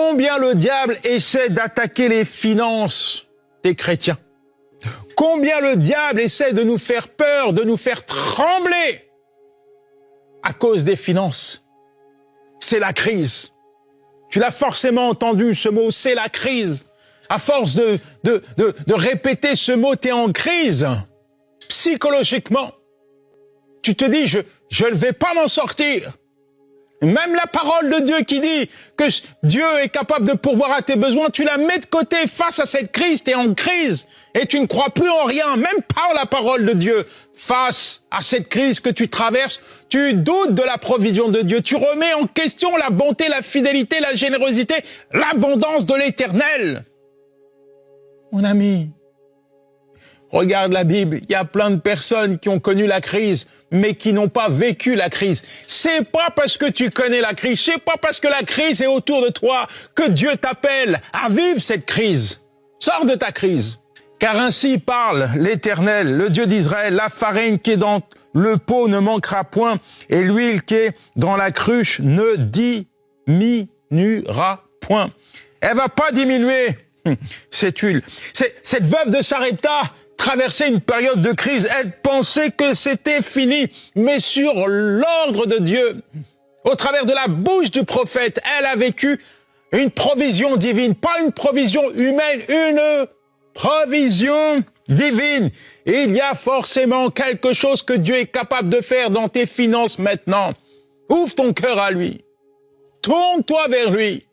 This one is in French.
Combien le diable essaie d'attaquer les finances des chrétiens. Combien le diable essaie de nous faire peur, de nous faire trembler à cause des finances. C'est la crise. Tu l'as forcément entendu, ce mot, c'est la crise. À force de répéter ce mot, tu es en crise. Psychologiquement. Tu te dis, je ne vais pas m'en sortir. Même la parole de Dieu qui dit que Dieu est capable de pourvoir à tes besoins, tu la mets de côté face à cette crise, tu es en crise et tu ne crois plus en rien, même pas la parole de Dieu. Face à cette crise que tu traverses, tu doutes de la provision de Dieu, tu remets en question la bonté, la fidélité, la générosité, l'abondance de l'Éternel. Mon ami, regarde la Bible, il y a plein de personnes qui ont connu la crise, mais qui n'ont pas vécu la crise. C'est pas parce que tu connais la crise, c'est pas parce que la crise est autour de toi que Dieu t'appelle à vivre cette crise. Sors de ta crise. Car ainsi parle l'Éternel, le Dieu d'Israël, la farine qui est dans le pot ne manquera point, et l'huile qui est dans la cruche ne diminuera point. Elle va pas diminuer, cette huile. Cette veuve de Sarepta traversait une période de crise. Elle pensait que c'était fini. Mais sur l'ordre de Dieu, au travers de la bouche du prophète, elle a vécu une provision divine. Pas une provision humaine, une provision divine. Et il y a forcément quelque chose que Dieu est capable de faire dans tes finances maintenant. Ouvre ton cœur à lui. Tourne-toi vers lui.